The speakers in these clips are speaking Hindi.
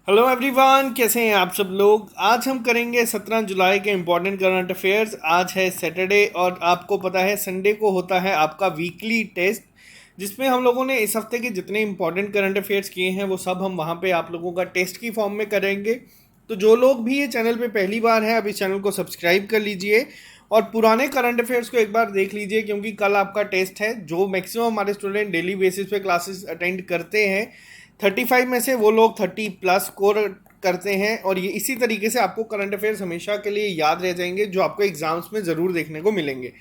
हेलो एवरीवन, कैसे हैं आप सब लोग। आज हम करेंगे 17 जुलाई के इम्पोर्टेंट करंट अफेयर्स। आज है सैटरडे और आपको पता है संडे को होता है आपका वीकली टेस्ट, जिसमें हम लोगों ने इस हफ्ते के जितने इम्पोर्टेंट करंट अफेयर्स किए हैं वो सब हम वहाँ पे आप लोगों का टेस्ट की फॉर्म में करेंगे। तो जो लोग भी ये चैनल पे पहली बार हैं, अब इस चैनल को सब्सक्राइब कर लीजिए और पुराने करंट अफेयर्स को एक बार देख लीजिए, क्योंकि कल आपका टेस्ट है। जो मैक्सिमम हमारे स्टूडेंट डेली बेसिस पे क्लासेस अटेंड करते हैं, 35 में से वो लोग 30 प्लस स्कोर करते हैं। और ये इसी तरीके से आपको करंट अफेयर्स हमेशा के लिए याद रह जाएंगे, जो आपको एग्जाम्स में ज़रूर देखने को मिलेंगे।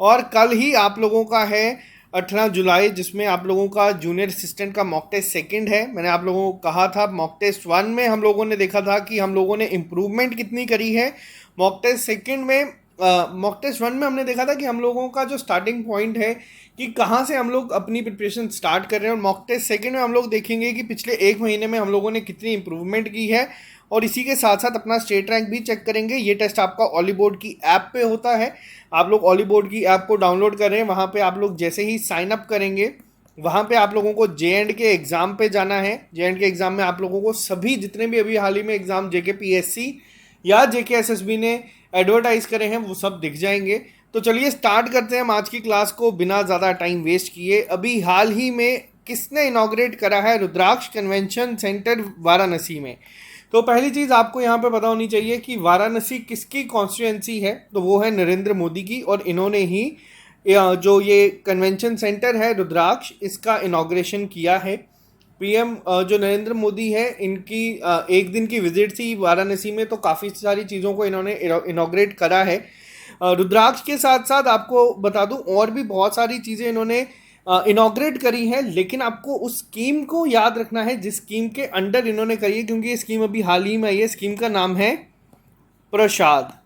और कल ही आप लोगों का है 18 जुलाई, जिसमें आप लोगों का जूनियर असिस्टेंट का मॉक टेस्ट सेकंड है। मैंने आप लोगों को कहा था मॉक टेस्ट 1 में हम लोगों ने देखा था कि हम लोगों ने इम्प्रूवमेंट कितनी करी है। मॉक टेस्ट सेकंड में मॉक टेस्ट 1 में हमने देखा था कि हम लोगों का जो स्टार्टिंग पॉइंट है कि कहाँ से हम लोग अपनी प्रिपरेशन स्टार्ट कर रहे हैं। और मॉक टेस्ट सेकंड में हम लोग देखेंगे कि पिछले एक महीने में हम लोगों ने कितनी इंप्रूवमेंट की है, और इसी के साथ साथ अपना स्टेट रैंक भी चेक करेंगे। ये टेस्ट आपका ऑली बोर्ड की ऐप पे होता है। आप लोग ऑली बोर्ड की ऐप को डाउनलोड करें, वहाँ पे आप लोग जैसे ही साइन अप करेंगे, वहाँ पे आप लोगों को JND के एग्ज़ाम पे जाना है। JND के एग्ज़ाम में आप लोगों को सभी जितने भी अभी हाल ही में एग्ज़ाम JKPSC या JKSSB ने एडवर्टाइज करे हैं वो सब दिख जाएंगे। तो चलिए स्टार्ट करते हैं हम आज की क्लास को बिना ज़्यादा टाइम वेस्ट किए। अभी हाल ही में किसने इनॉग्रेट करा है रुद्राक्ष कन्वेंशन सेंटर वाराणसी में। तो पहली चीज़ आपको यहाँ पे पता होनी चाहिए कि वाराणसी किसकी कॉन्स्टिट्यूएंसी है, तो वो है नरेंद्र मोदी की। और इन्होंने ही जो ये कन्वेंशन सेंटर है रुद्राक्ष, इसका इनॉग्रेशन किया है। PM जो नरेंद्र मोदी है, इनकी एक दिन की विजिट थी वाराणसी में, तो काफ़ी सारी चीज़ों को इन्होंने इनॉग्रेट करा है। रुद्राक्ष के साथ साथ आपको बता दूं और भी बहुत सारी चीज़ें इन्होंने इनॉग्रेट करी हैं, लेकिन आपको उस स्कीम को याद रखना है जिस स्कीम के अंडर इन्होंने करी है, क्योंकि ये स्कीम अभी हाल ही में आई है। स्कीम का नाम है प्रसाद।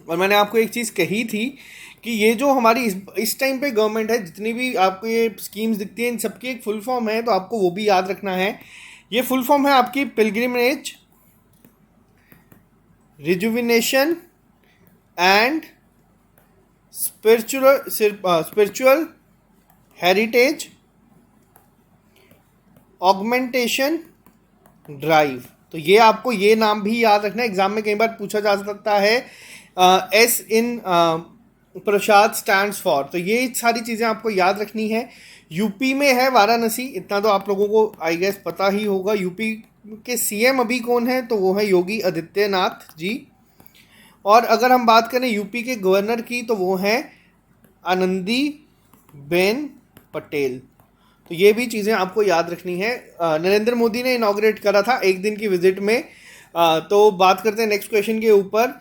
और मैंने आपको एक चीज़ कही थी कि ये जो हमारी इस टाइम पे गवर्नमेंट है, जितनी भी आपको ये स्कीम्स दिखती हैं, इन सबकी एक फुल फॉर्म है, तो आपको वो भी याद रखना है। ये फुल फॉर्म है आपकी pilgrimage rejuvenation and spiritual heritage augmentation drive. तो ये आपको ये नाम भी याद रखना है, एग्जाम में कई बार पूछा जा सकता है। S in Prasad stands for, तो ये सारी चीज़ें आपको याद रखनी है। यूपी में है वाराणसी, इतना तो आप लोगों को आई गेस पता ही होगा। यूपी के CM अभी कौन है, तो वो है योगी आदित्यनाथ जी। और अगर हम बात करें यूपी के गवर्नर की, तो वो हैं आनंदी बेन पटेल। तो ये भी चीज़ें आपको याद रखनी है। नरेंद्र मोदी ने इनॉग्रेट करा था एक दिन की विजिट में। तो बात करते हैं नेक्स्ट क्वेश्चन के ऊपर।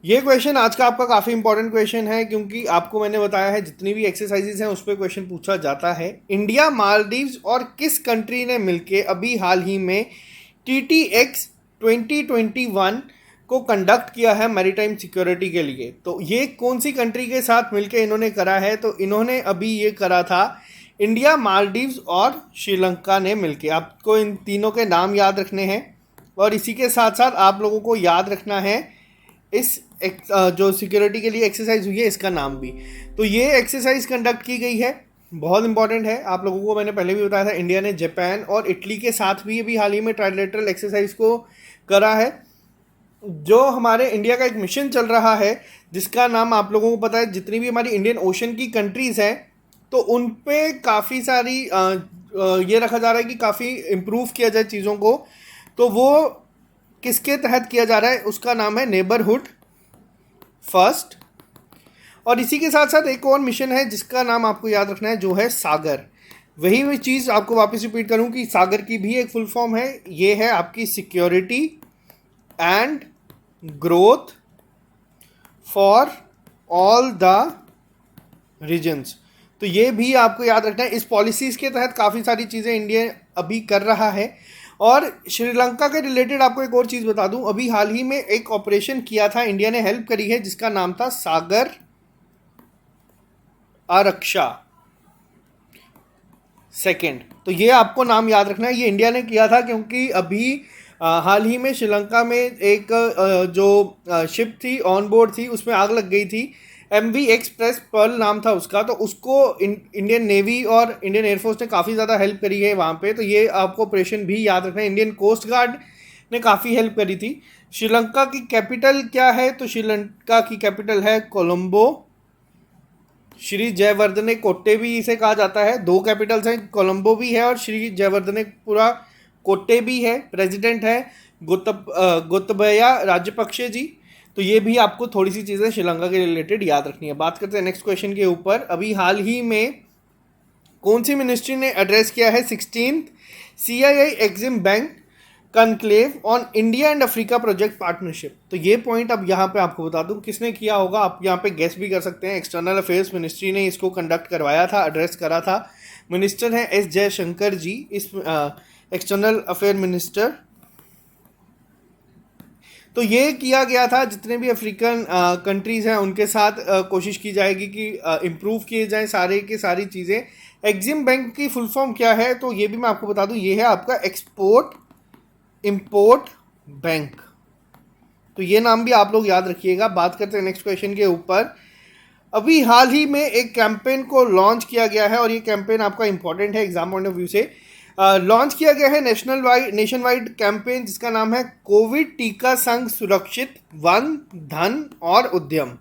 ये क्वेश्चन आज का आपका काफ़ी इंपॉर्टेंट क्वेश्चन है, क्योंकि आपको मैंने बताया है जितनी भी एक्सरसाइजेज हैं उस पर क्वेश्चन पूछा जाता है। इंडिया, मालदीव्स और किस कंट्री ने मिलके अभी हाल ही में TTX 2021 को कंडक्ट किया है मैरीटाइम सिक्योरिटी के लिए। तो ये कौन सी कंट्री के साथ मिलके इन्होंने करा है, तो इन्होंने अभी ये करा था इंडिया, मालदीव्स और श्रीलंका ने मिलके। आपको इन तीनों के नाम याद रखने हैं, और इसी के साथ साथ आप लोगों को याद रखना है इस जो सिक्योरिटी के लिए एक्सरसाइज हुई है इसका नाम भी। तो ये एक्सरसाइज कंडक्ट की गई है, बहुत इंपॉर्टेंट है। आप लोगों को मैंने पहले भी बताया था, इंडिया ने जापान और इटली के साथ भी अभी हाल ही में ट्राइलेटरल एक्सरसाइज को करा है। जो हमारे इंडिया का एक मिशन चल रहा है, जिसका नाम आप लोगों को पता है, जितनी भी हमारी इंडियन ओशन की कंट्रीज़ हैं, तो उन पे काफ़ी सारी ये रखा जा रहा है कि काफ़ी इम्प्रूव किया जाए चीज़ों को। तो वो किसके तहत किया जा रहा है, उसका नाम है नेबरहुड फर्स्ट। और इसी के साथ साथ एक और मिशन है जिसका नाम आपको याद रखना है, जो है सागर। वही चीज़ आपको वापस रिपीट करूं कि सागर की भी एक फुल फॉर्म है, ये है आपकी security and growth for all the reasons. तो ये भी आपको याद रखना है। इस पॉलिसीज़ के तहत काफ़ी सारी चीज़ें इंडिया अभी कर रहा है। और श्रीलंका के रिलेटेड आपको एक और चीज़ बता दूं, अभी हाल ही में एक ऑपरेशन किया था, इंडिया ने हेल्प करी है, जिसका नाम था सागर आरक्षा सेकेंड। तो ये आपको नाम याद रखना है, ये इंडिया ने किया था, क्योंकि अभी हाल ही में श्रीलंका में एक जो शिप थी ऑन बोर्ड थी, उसमें आग लग गई थी। MV एक्सप्रेस पर्ल नाम था उसका, तो उसको इंडियन नेवी और इंडियन एयरफोर्स ने काफ़ी ज़्यादा हेल्प करी है वहाँ पे, तो ये आपको ऑपरेशन भी याद रखना है। इंडियन कोस्ट गार्ड ने काफ़ी हेल्प करी थी। श्रीलंका की कैपिटल क्या है? तो श्रीलंका की कैपिटल है कोलंबो। श्री जयवर्धने कोट्टे भी इसे कहा जाता है। दो कैपिटल्स हैं, कोलंबो भी है और श्री जयवर्धने पूरा कोट्टे भी है। प्रेसिडेंट है गोतबया राजपक्षे जी। तो ये भी आपको थोड़ी सी चीज़ें श्रीलंका के रिलेटेड याद रखनी है। बात करते हैं नेक्स्ट क्वेश्चन के ऊपर। अभी हाल ही में कौन सी मिनिस्ट्री ने एड्रेस किया है 16th CII EXIM bank conclave on India and Africa project partnership? तो ये पॉइंट अब यहाँ पे आपको बता दूं किसने किया होगा, आप यहाँ पे गेस भी कर सकते हैं। एक्सटर्नल अफेयर्स मिनिस्ट्री ने इसको कंडक्ट करवाया था, एड्रेस करा था। मिनिस्टर हैं S जयशंकर जी, इस एक्सटर्नल अफेयर मिनिस्टर। तो ये किया गया था, जितने भी अफ्रीकन कंट्रीज़ हैं उनके साथ कोशिश की जाएगी कि इम्प्रूव किए जाएं सारे की सारी चीज़ें। एग्जिम बैंक की फुल फॉर्म क्या है? तो ये भी मैं आपको बता दूं, ये है आपका एक्सपोर्ट इंपोर्ट बैंक। तो ये नाम भी आप लोग याद रखिएगा। बात करते हैं नेक्स्ट क्वेश्चन के ऊपर। अभी हाल ही में एक कैंपेन को लॉन्च किया गया है और ये कैंपेन आपका इंपॉर्टेंट है एग्जाम पॉइंट ऑफ व्यू से। लॉन्च किया गया है नेशन वाइड कैंपेन जिसका नाम है कोविड टीका संग सुरक्षित वन धन और उद्यम।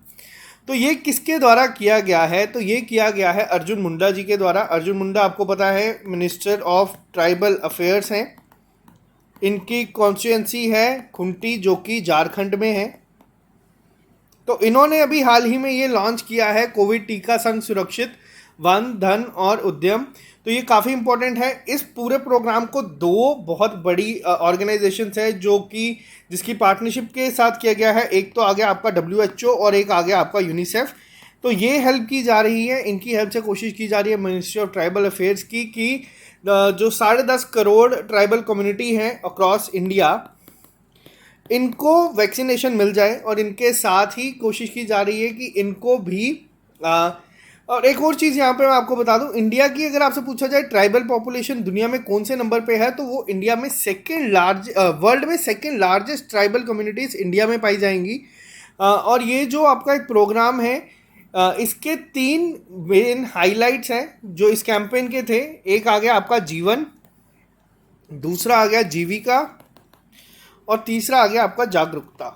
तो ये किसके द्वारा किया गया है? तो ये किया गया है अर्जुन मुंडा जी के द्वारा। अर्जुन मुंडा आपको पता है मिनिस्टर ऑफ ट्राइबल अफेयर्स हैं। इनकी कॉन्स्टिट्यूंसी है खुंटी जो कि झारखंड में है। तो इन्होंने अभी हाल ही में ये लॉन्च किया है कोविड टीका संग सुरक्षित वन धन और उद्यम। तो ये काफ़ी इंपॉर्टेंट है। इस पूरे प्रोग्राम को दो बहुत बड़ी ऑर्गेनाइजेशंस है जो कि जिसकी पार्टनरशिप के साथ किया गया है। एक तो आ गया आपका WHO और एक आ गया आपका यूनिसेफ। तो ये हेल्प की जा रही है, इनकी हेल्प से कोशिश की जा रही है मिनिस्ट्री ऑफ ट्राइबल अफेयर्स की कि जो 10.5 करोड़ ट्राइबल कम्युनिटी हैं अक्रॉस इंडिया, इनको वैक्सीनेशन मिल जाए। और इनके साथ ही कोशिश की जा रही है कि इनको भी और एक और चीज़ यहाँ पे मैं आपको बता दूँ, इंडिया की अगर आपसे पूछा जाए ट्राइबल पॉपुलेशन दुनिया में कौन से नंबर पे है, तो वो इंडिया में वर्ल्ड में second largest tribal communities India में पाई जाएंगी। और ये जो आपका एक प्रोग्राम है, इसके 3 मेन हाइलाइट्स हैं जो इस कैंपेन के थे। एक आ गया आपका जीवन, दूसरा आ गया जीविका और तीसरा आ गया आपका जागरूकता।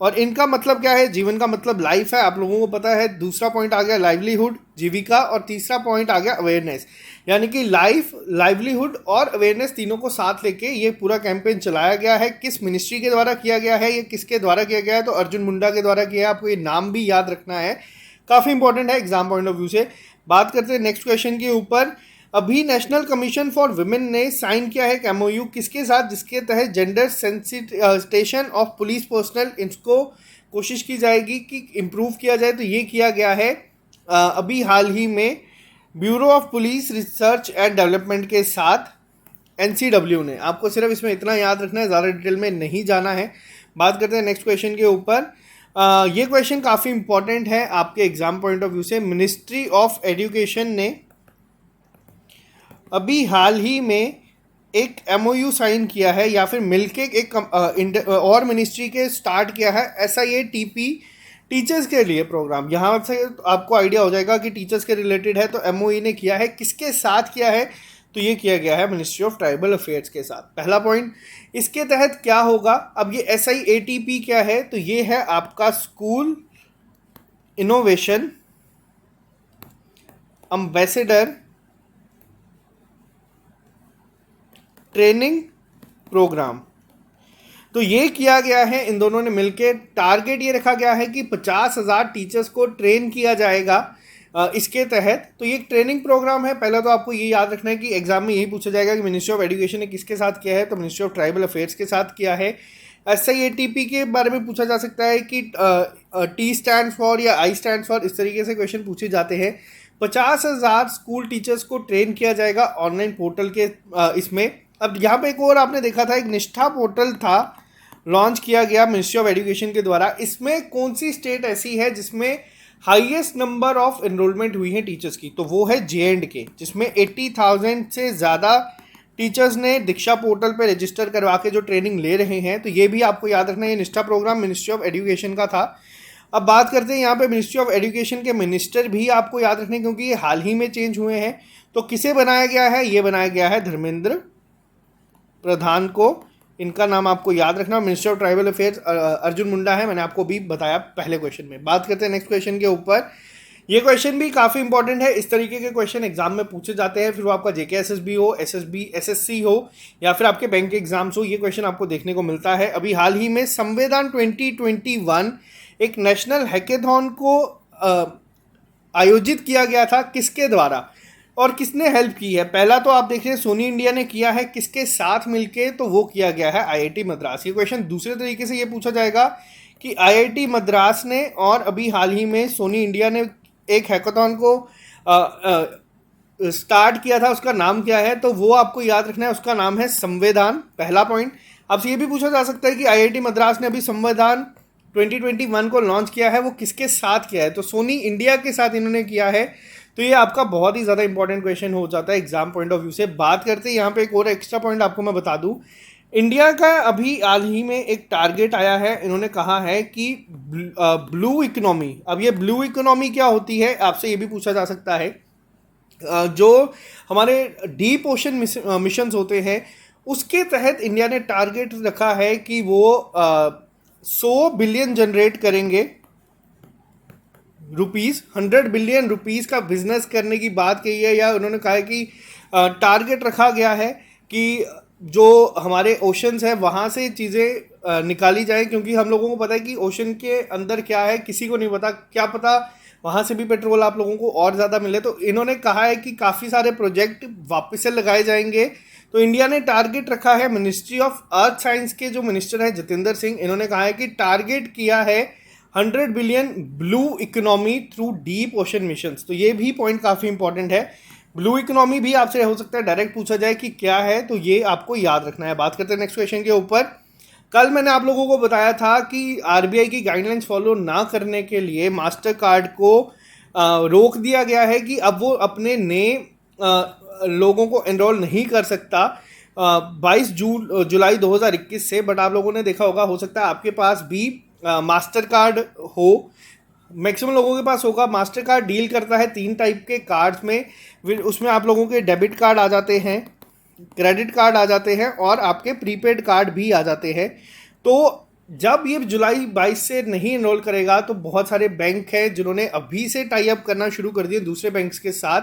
और इनका मतलब क्या है? जीवन का मतलब लाइफ है, आप लोगों को पता है। दूसरा पॉइंट आ गया लाइवलीहुड, जीविका, और तीसरा पॉइंट आ गया अवेयरनेस। यानी कि लाइफ, लाइवलीहुड और अवेयरनेस तीनों को साथ लेके ये पूरा कैंपेन चलाया गया है। किस मिनिस्ट्री के द्वारा किया गया है, ये किसके द्वारा किया गया है? तो अर्जुन मुंडा के द्वारा किया है। आपको ये नाम भी याद रखना है, काफ़ी इंपॉर्टेंट है एग्जाम पॉइंट ऑफ व्यू से। बात करते हैं नेक्स्ट क्वेश्चन के ऊपर। अभी नेशनल कमीशन फॉर वुमेन ने साइन किया है एक MOU किसके साथ, जिसके तहत gender sensitization of police personal, इसको कोशिश की जाएगी कि इम्प्रूव किया जाए। तो ये किया गया है अभी हाल ही में bureau of police research and development के साथ NCW ने। आपको सिर्फ इसमें इतना याद रखना है, ज़्यादा डिटेल में नहीं जाना है। बात करते हैं नेक्स्ट क्वेश्चन के ऊपर। ये क्वेश्चन काफ़ी इंपॉर्टेंट है आपके एग्जाम पॉइंट ऑफ व्यू से। मिनिस्ट्री ऑफ एजुकेशन ने अभी हाल ही में एक MOU साइन किया है या फिर मिलके एक और मिनिस्ट्री के स्टार्ट किया है SIATP टीचर्स के लिए प्रोग्राम। यहाँ से आपको आइडिया हो जाएगा कि टीचर्स के रिलेटेड है। तो MOU ने किया है, किसके साथ किया है? तो ये किया गया है मिनिस्ट्री ऑफ ट्राइबल अफेयर्स के साथ। पहला पॉइंट, इसके तहत क्या होगा? अब ये SIATP क्या है? तो ये है आपका school innovation ambassador training programme. तो ये किया गया है इन दोनों ने मिलके। टारगेट ये रखा गया है कि 50,000 टीचर्स को ट्रेन किया जाएगा इसके तहत। तो ये एक ट्रेनिंग प्रोग्राम है। पहले तो आपको ये याद रखना है कि एग्जाम में यही पूछा जाएगा कि मिनिस्ट्री ऑफ एजुकेशन ने किसके साथ किया है, तो मिनिस्ट्री ऑफ ट्राइबल अफेयर्स के साथ किया है। SIATP के बारे में पूछा जा सकता है कि T स्टैंड फॉर या I स्टैंड फॉर, इस तरीके से क्वेश्चन पूछे जाते हैं। 50,000 स्कूल टीचर्स को ट्रेन किया जाएगा ऑनलाइन पोर्टल के इसमें। अब यहाँ पे एक और आपने देखा था, एक निष्ठा पोर्टल था, लॉन्च किया गया मिनिस्ट्री ऑफ एजुकेशन के द्वारा। इसमें कौन सी स्टेट ऐसी है जिसमें हाईएस्ट नंबर ऑफ एनरोलमेंट हुई है टीचर्स की? तो वो है J&K, जिसमें 80,000 से ज़्यादा टीचर्स ने दीक्षा पोर्टल पे रजिस्टर करवा के जो ट्रेनिंग ले रहे हैं। तो ये भी आपको याद रखना है, ये निष्ठा प्रोग्राम मिनिस्ट्री ऑफ एजुकेशन का था। अब बात करते हैं यहाँ पे मिनिस्ट्री ऑफ एजुकेशन के मिनिस्टर भी आपको याद रखने, क्योंकि ये हाल ही में चेंज हुए हैं। तो किसे बनाया गया है? ये बनाया गया है धर्मेंद्र प्रधान को। इनका नाम आपको याद रखना। Minister of tribal affairs Arjun Munda है, मैंने आपको भी बताया पहले क्वेश्चन में। बात करते हैं नेक्स्ट क्वेश्चन के ऊपर। ये क्वेश्चन भी काफ़ी इंपॉर्टेंट है। इस तरीके के क्वेश्चन एग्जाम में पूछे जाते हैं, फिर वो आपका जेके एसएसबी हो, एसएसबी एसएससी हो, या फिर आपके बैंक के एग्जाम्स हो, ये क्वेश्चन आपको देखने को मिलता है। अभी हाल ही में संविधान 2021 एक नेशनल हैकेथॉन को आयोजित किया गया था। किसके द्वारा और किसने हेल्प की है? पहला तो आप देख रहे हैं सोनी इंडिया ने किया है। किसके साथ मिलके? तो वो किया गया है आईआईटी मद्रास। ये क्वेश्चन दूसरे तरीके से ये पूछा जाएगा कि आईआईटी मद्रास ने और अभी हाल ही में सोनी इंडिया ने एक हैकाथॉन को स्टार्ट किया था, उसका नाम क्या है? तो वो आपको याद रखना है, उसका नाम है संविधान। पहला पॉइंट। आपसे ये भी पूछा जा सकता है कि आईआईटी मद्रास ने अभी संविधान 2021 को लॉन्च किया है, वो किसके साथ किया है? तो सोनी इंडिया के साथ इन्होंने किया है। तो ये आपका बहुत ही ज़्यादा इंपॉर्टेंट क्वेश्चन हो जाता है एग्जाम पॉइंट ऑफ व्यू से। बात करते हैं यहाँ पे एक और एक्स्ट्रा पॉइंट आपको मैं बता दूँ। इंडिया का अभी हाल ही में एक टारगेट आया है, इन्होंने कहा है कि ब्लू इकोनॉमी। अब ये ब्लू इकोनॉमी क्या होती है, आपसे ये भी पूछा जा सकता है। जो हमारे डीप ओशन मिशंस होते हैं, उसके तहत इंडिया ने टारगेट रखा है कि वो 100 बिलियन जनरेट करेंगे रुपीस। 100 बिलियन रुपीस का बिजनेस करने की बात कही है, या उन्होंने कहा है कि टारगेट रखा गया है कि जो हमारे ओशंस है वहाँ से चीज़ें निकाली जाए, क्योंकि हम लोगों को पता है कि ओशन के अंदर क्या है किसी को नहीं पता। क्या पता वहाँ से भी पेट्रोल आप लोगों को और ज़्यादा मिले। तो इन्होंने कहा है कि काफ़ी सारे प्रोजेक्ट वापस से लगाए जाएंगे। तो इंडिया ने टारगेट रखा है। मिनिस्ट्री ऑफ अर्थ साइंस के जो मिनिस्टर हैं जितेंद्र सिंह, इन्होंने कहा है कि टारगेट किया है 100 billion blue economy through deep ocean missions. तो ये भी पॉइंट काफ़ी इंपॉर्टेंट है। ब्लू इकोनॉमी भी आपसे हो सकता है डायरेक्ट पूछा जाए कि क्या है, तो ये आपको याद रखना है। बात करते हैं नेक्स्ट क्वेश्चन के ऊपर। कल मैंने आप लोगों को बताया था कि आरबीआई की गाइडलाइंस फॉलो ना करने के लिए मास्टर कार्ड को रोक दिया गया है कि अब वो अपने नए लोगों को एनरोल नहीं कर सकता 22 जुलाई 2021 से। बट आप लोगों ने देखा होगा, हो सकता है आपके पास भी मास्टर कार्ड हो। मैक्सिमम लोगों के पास होगा। मास्टर कार्ड डील करता है 3 टाइप के कार्ड्स में। उसमें आप लोगों के डेबिट कार्ड आ जाते हैं, क्रेडिट कार्ड आ जाते हैं, और आपके प्रीपेड कार्ड भी आ जाते हैं। तो जब ये जुलाई 22 से नहीं एनरोल करेगा, तो बहुत सारे बैंक हैं जिन्होंने अभी से टाई अप करना शुरू कर दिए दूसरे बैंक्स के साथ।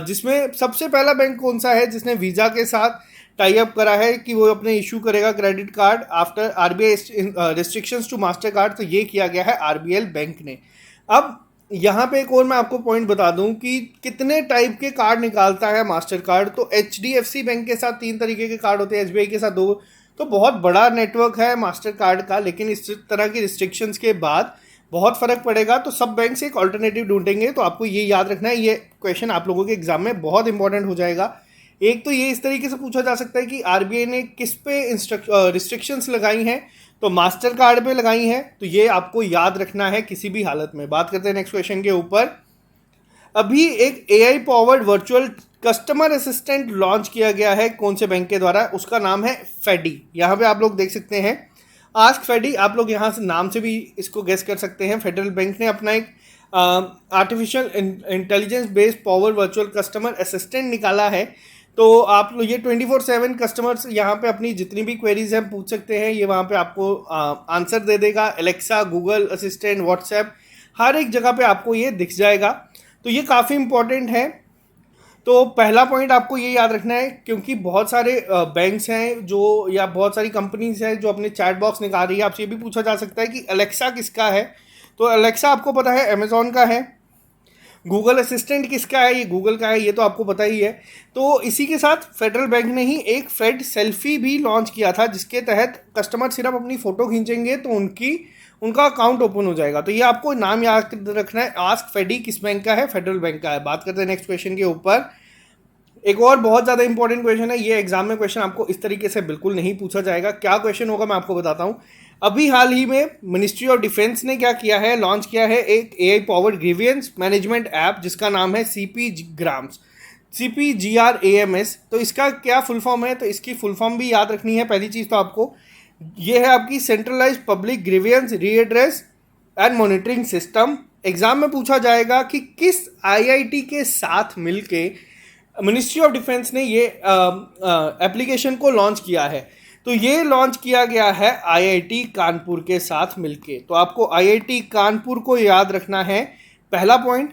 जिसमें सबसे पहला बैंक कौन सा है जिसने वीज़ा के साथ टाई अप करा है कि वो अपने इशू करेगा credit card after RBI restrictions to Mastercard. तो ये किया गया है आरबीएल बैंक ने। अब यहाँ पे एक और मैं आपको पॉइंट बता दूं कि कितने टाइप के कार्ड निकालता है मास्टर कार्ड। तो एचडीएफसी बैंक के साथ 3 तरीके के कार्ड होते हैं, एसबीआई के साथ 2। तो बहुत बड़ा नेटवर्क है मास्टर कार्ड का, लेकिन इस तरह की रिस्ट्रिक्शंस के बाद बहुत फ़र्क पड़ेगा। तो सब बैंक से एक ऑल्टरनेटिव ढूंढेंगे। तो आपको ये याद रखना है, ये क्वेश्चन आप लोगों के एग्जाम में बहुत इंपॉर्टेंट हो जाएगा। एक तो ये इस तरीके से पूछा जा सकता है कि आरबीआई ने किस पे रिस्ट्रिक्शंस लगाई हैं, तो मास्टर कार्ड पे लगाई हैं। तो ये आपको याद रखना है किसी भी हालत में। बात करते हैं नेक्स्ट क्वेश्चन के ऊपर। अभी एक AI powered virtual customer assistant launch किया गया है, कौन से बैंक के द्वारा? उसका नाम है फेडी। यहाँ पे आप लोग देख सकते हैं आस्क फेडी। आप लोग यहाँ से नाम से भी इसको गेस कर सकते हैं। फेडरल बैंक ने अपना एक artificial intelligence based power virtual customer assistant निकाला है। तो आप लोग ये 24/7 कस्टमर्स यहाँ पे अपनी जितनी भी क्वेरीज हैं पूछ सकते हैं। ये वहाँ पे आपको आंसर दे देगा। एलेक्सा, गूगल असिस्टेंट, व्हाट्सएप, हर एक जगह पे आपको ये दिख जाएगा। तो ये काफ़ी इंपॉर्टेंट है। तो पहला पॉइंट आपको ये याद रखना है, क्योंकि बहुत सारे बैंक्स हैं जो, या बहुत सारी कंपनीज हैं जो अपने चैट बॉक्स निकाल रही है। आपसे ये भी पूछा जा सकता है कि एलेक्सा किसका है? तो एलेक्सा आपको पता है अमेजॉन का है। गूगल असिस्टेंट किसका है? ये गूगल का है, ये तो आपको पता ही है। तो इसी के साथ फेडरल बैंक ने ही एक फेड सेल्फी भी लॉन्च किया था, जिसके तहत कस्टमर सिर्फ अपनी फ़ोटो खींचेंगे तो उनका अकाउंट ओपन हो जाएगा। तो ये आपको नाम याद रखना है। आस्क फेडी किस बैंक का है? फेडरल बैंक का है। बात करते हैं नेक्स्ट क्वेश्चन के ऊपर। एक और बहुत ज़्यादा इंपॉर्टेंट क्वेश्चन है। ये एग्जाम में क्वेश्चन आपको इस तरीके से बिल्कुल नहीं पूछा जाएगा। क्या क्वेश्चन होगा मैं आपको बताता हूँ। अभी हाल ही में मिनिस्ट्री ऑफ डिफेंस ने क्या किया है, लॉन्च किया है एक AI powered grievance management app, जिसका नाम है CPGRAMS। तो इसका क्या फुल फॉर्म है? तो इसकी फुल फॉर्म भी याद रखनी है। पहली चीज़ तो आपको ये है आपकी centralised public grievance redress and monitoring system. Exam में पूछा जाएगा कि किस आईआईटी के साथ मिलके मिनिस्ट्री ऑफ डिफेंस ने ये एप्लीकेशन को लॉन्च किया है। तो ये लॉन्च किया गया है आईआईटी कानपुर के साथ मिलके। तो आपको आईआईटी कानपुर को याद रखना है, पहला पॉइंट।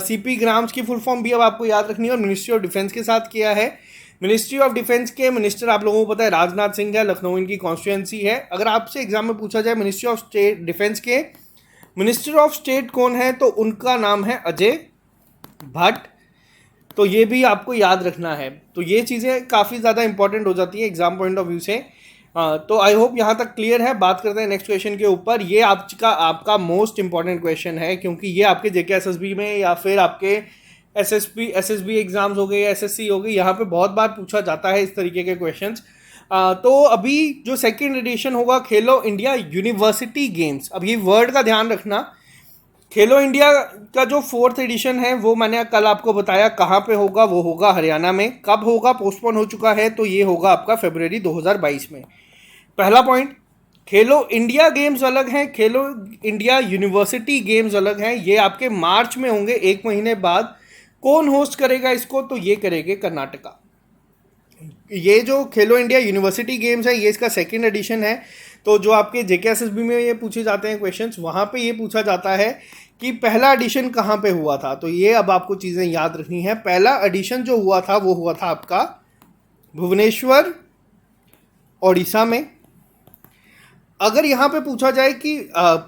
सीपी ग्राम्स की फुल फॉर्म भी अब आपको याद रखनी है, और मिनिस्ट्री ऑफ डिफेंस के साथ किया है। मिनिस्ट्री ऑफ डिफेंस के मिनिस्टर आप लोगों को पता है राजनाथ सिंह है, लखनऊ इनकी कॉन्स्टिट्यूएंसी है। अगर आपसे एग्जाम में पूछा जाए मिनिस्ट्री ऑफ स्टेट डिफेंस के मिनिस्टर ऑफ स्टेट कौन है, तो उनका नाम है अजय भट्ट। तो ये भी आपको याद रखना है। तो ये चीज़ें काफ़ी ज़्यादा इंपॉर्टेंट हो जाती है एग्जाम पॉइंट ऑफ व्यू से। तो आई होप यहाँ तक क्लियर है। बात करते हैं नेक्स्ट क्वेश्चन के ऊपर। ये आपका मोस्ट इंपॉर्टेंट क्वेश्चन है, क्योंकि ये आपके जेके एसएसबी में या फिर आपके एसएसबी एग्जाम्स हो गए या एसएससी हो गई, यहाँ पे बहुत बार पूछा जाता है इस तरीके के क्वेश्चंस। तो अभी जो सेकेंड एडिशन होगा खेलो इंडिया यूनिवर्सिटी गेम्स, अब ये वर्ड का ध्यान रखना। खेलो इंडिया का जो फोर्थ एडिशन है वो मैंने कल आपको बताया कहाँ पे होगा, वो होगा हरियाणा में। कब होगा, पोस्टपोन हो चुका है, तो ये होगा आपका फरवरी 2022 में। पहला पॉइंट, खेलो इंडिया गेम्स अलग हैं, खेलो इंडिया यूनिवर्सिटी गेम्स अलग हैं। ये आपके मार्च में होंगे, एक महीने बाद। कौन होस्ट करेगा इसको, तो ये करेंगे कर्नाटका। ये जो खेलो इंडिया यूनिवर्सिटी गेम्स है ये इसका सेकेंड एडिशन है। तो जो आपके जेकेएसएसबी में ये पूछे जाते हैं क्वेश्चंस, वहाँ पे ये पूछा जाता है कि पहला एडिशन कहाँ पे हुआ था। तो ये अब आपको चीज़ें याद रखनी है। पहला एडिशन जो हुआ था वो हुआ था आपका भुवनेश्वर, ओडिशा में। अगर यहाँ पे पूछा जाए कि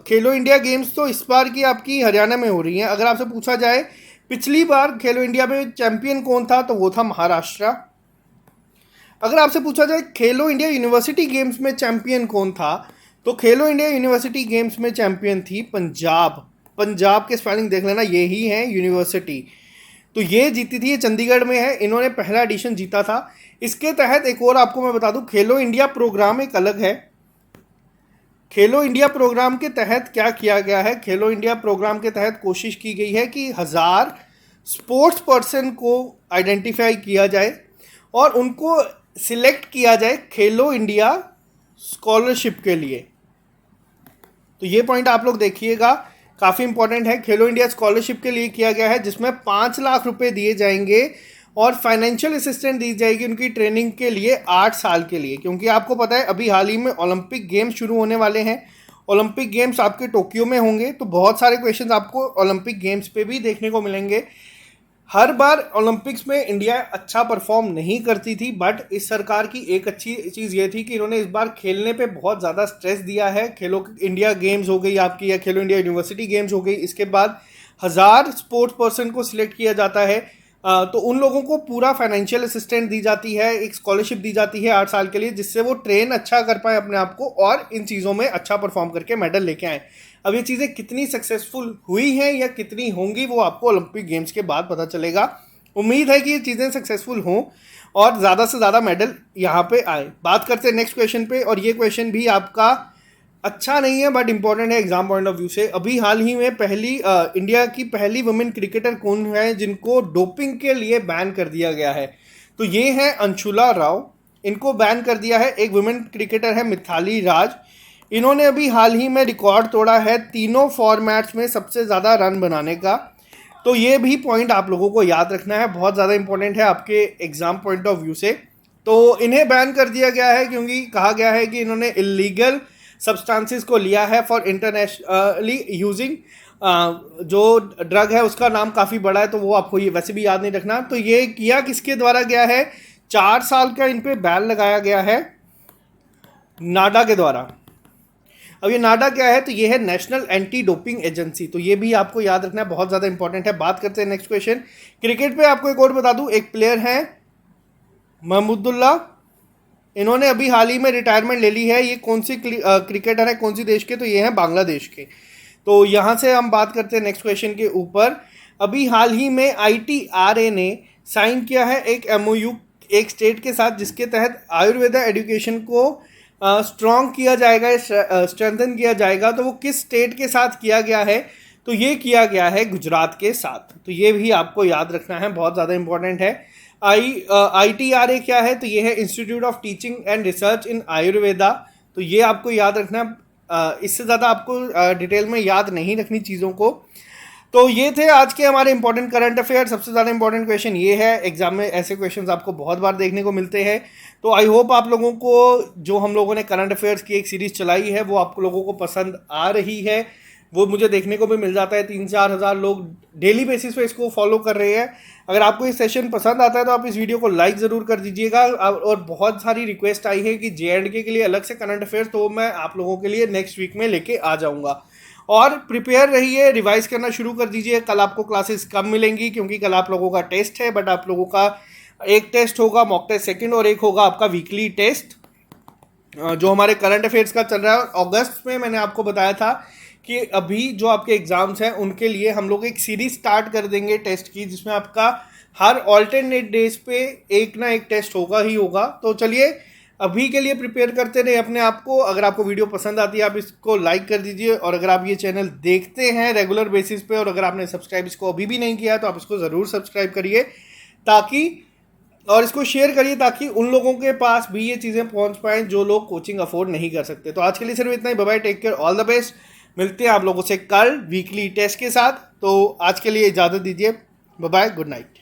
खेलो इंडिया गेम्स तो इस बार की आपकी हरियाणा में हो रही हैं। अगर आपसे पूछा जाए पिछली बार खेलो इंडिया में चैंपियन कौन था, तो वो था महाराष्ट्र। अगर आपसे पूछा जाए खेलो इंडिया यूनिवर्सिटी गेम्स में चैंपियन कौन था, तो खेलो इंडिया यूनिवर्सिटी गेम्स में चैंपियन थी पंजाब। पंजाब के स्पेलिंग देख लेना, ये ही है यूनिवर्सिटी। तो ये जीती थी, ये चंडीगढ़ में है, इन्होंने पहला एडिशन जीता था। इसके तहत एक और आपको मैं बता दूं, खेलो इंडिया प्रोग्राम एक अलग है। खेलो इंडिया प्रोग्राम के तहत क्या किया गया है, खेलो इंडिया प्रोग्राम के तहत कोशिश की गई है कि 1000 स्पोर्ट्स पर्सन को आइडेंटिफाई किया जाए और उनको सिलेक्ट किया जाए खेलो इंडिया स्कॉलरशिप के लिए। तो ये पॉइंट आप लोग देखिएगा, काफ़ी इंपॉर्टेंट है। खेलो इंडिया स्कॉलरशिप के लिए किया गया है, जिसमें 5 लाख रुपए दिए जाएंगे और फाइनेंशियल असिस्टेंट दी जाएगी उनकी ट्रेनिंग के लिए 8 साल के लिए। क्योंकि आपको पता है अभी हाल ही में ओलंपिक गेम्स शुरू होने वाले हैं। ओलंपिक गेम्स आपके टोक्यो में होंगे, तो बहुत सारे क्वेश्चंस आपको ओलंपिक गेम्स पे भी देखने को मिलेंगे। हर बार ओलंपिक्स में इंडिया अच्छा परफॉर्म नहीं करती थी, बट इस सरकार की एक अच्छी चीज़ ये थी कि इन्होंने इस बार खेलने पे बहुत ज़्यादा स्ट्रेस दिया है। खेलो इंडिया गेम्स हो गई आपकी, या खेलो इंडिया यूनिवर्सिटी गेम्स हो गई, इसके बाद 1000 स्पोर्ट्स पर्सन को सिलेक्ट किया जाता है। तो उन लोगों को पूरा फाइनेंशियल असिस्टेंट दी जाती है, एक स्कॉलरशिप दी जाती है 8 साल के लिए, जिससे वो ट्रेन अच्छा कर पाए अपने आप को और इन चीज़ों में अच्छा परफॉर्म करके मेडल लेके आए। अब ये चीज़ें कितनी सक्सेसफुल हुई हैं या कितनी होंगी, वो आपको ओलंपिक गेम्स के बाद पता चलेगा। उम्मीद है कि ये चीज़ें सक्सेसफुल हों और ज़्यादा से ज़्यादा मेडल यहाँ पे आए। बात करते हैं नेक्स्ट क्वेश्चन पे, और ये क्वेश्चन भी आपका अच्छा नहीं है बट इंपॉर्टेंट है एग्जाम पॉइंट ऑफ व्यू से। अभी हाल ही में इंडिया की पहली वुमेन क्रिकेटर कौन है जिनको डोपिंग के लिए बैन कर दिया गया है, तो ये है अंशुला राव। इनको बैन कर दिया है। एक वुमेन क्रिकेटर है मिथाली राज, इन्होंने अभी हाल ही में रिकॉर्ड तोड़ा है तीनों फॉर्मेट्स में सबसे ज़्यादा रन बनाने का। तो ये भी पॉइंट आप लोगों को याद रखना है, बहुत ज़्यादा इंपॉर्टेंट है आपके एग्जाम पॉइंट ऑफ व्यू से। तो इन्हें बैन कर दिया गया है क्योंकि कहा गया है कि इन्होंने इलीगल सब्सटेंसेस को लिया है फॉर इंटरनेशनली यूजिंग। जो ड्रग है उसका नाम काफ़ी बड़ा है, तो वो आपको ये वैसे भी याद नहीं रखना। तो ये किया किसके द्वारा गया है, 4 साल का इन पे बैन लगाया गया है नाडा के द्वारा। अब ये नाडा क्या है, तो ये है नेशनल एंटी डोपिंग एजेंसी। तो ये भी आपको याद रखना है, बहुत ज़्यादा इंपॉर्टेंट है। बात करते हैं नेक्स्ट क्वेश्चन। क्रिकेट पे आपको एक और बता दूं, एक प्लेयर है महमूदुल्लाह, इन्होंने अभी हाल ही में रिटायरमेंट ले ली है। ये कौन सी क्रिकेटर है, कौन सी देश के, तो ये हैं बांग्लादेश के। तो यहाँ से हम बात करते हैं नेक्स्ट क्वेश्चन के ऊपर। अभी हाल ही में ITRA ने साइन किया है एक MOU एक स्टेट के साथ, जिसके तहत आयुर्वेदा एजुकेशन को स्ट्रॉन्ग किया जाएगा, स्ट्रेंथन किया जाएगा। तो वो किस स्टेट के साथ किया गया है, तो ये किया गया है गुजरात के साथ। तो ये भी आपको याद रखना है, बहुत ज़्यादा इंपॉर्टेंट है। ITRA क्या है, तो ये है institute of teaching and research इन आयुर्वेदा। तो ये आपको याद रखना है। इससे ज़्यादा आपको डिटेल में याद नहीं रखनी चीज़ों को। तो ये थे आज के हमारे इंपॉर्टेंट करंट अफेयर। सबसे ज़्यादा इंपॉर्टेंट क्वेश्चन ये है, एग्जाम में ऐसे क्वेश्चंस आपको बहुत बार देखने को मिलते हैं। तो आई होप आप लोगों को जो हम लोगों ने करंट अफेयर्स की एक सीरीज़ चलाई है वो आप लोगों को पसंद आ रही है। वो मुझे देखने को भी मिल जाता है, 3-4 हज़ार लोग डेली बेसिस पे इसको फॉलो कर रहे हैं। अगर आपको ये सेशन पसंद आता है तो आप इस वीडियो को लाइक ज़रूर कर दीजिएगा। और बहुत सारी रिक्वेस्ट आई है कि JNK के लिए अलग से करंट अफेयर्स, तो मैं आप लोगों के लिए नेक्स्ट वीक में लेके आ जाऊँगा। और प्रिपेयर रहिए, रिवाइज करना शुरू कर दीजिए। कल आपको क्लासेस कम मिलेंगी क्योंकि कल आप लोगों का टेस्ट है, बट आप लोगों का एक टेस्ट होगा मॉक टेस्ट सेकंड और एक होगा आपका वीकली टेस्ट जो हमारे करंट अफेयर्स का चल रहा है। अगस्त में मैंने आपको बताया था कि अभी जो आपके एग्जाम्स हैं उनके लिए हम लोग एक सीरीज स्टार्ट कर देंगे टेस्ट की, जिसमें आपका हर ऑल्टरनेट डेज पे एक ना एक टेस्ट होगा ही होगा। तो चलिए अभी के लिए प्रिपेयर करते रहे अपने आप को। अगर आपको वीडियो पसंद आती है आप इसको लाइक कर दीजिए, और अगर आप ये चैनल देखते हैं रेगुलर बेसिस पे और अगर आपने सब्सक्राइब इसको अभी भी नहीं किया है तो आप इसको ज़रूर सब्सक्राइब करिए ताकि, और इसको शेयर करिए ताकि उन लोगों के पास भी ये चीज़ें पहुंच पाएँ जो लोग कोचिंग अफोर्ड नहीं कर सकते। तो आज के लिए सिर्फ इतना ही। Bye bye, take care, all the best. मिलते हैं आप लोगों से कल वीकली टेस्ट के साथ। तो आज के लिए इजाज़त दीजिए, बाय बाय, गुड नाइट।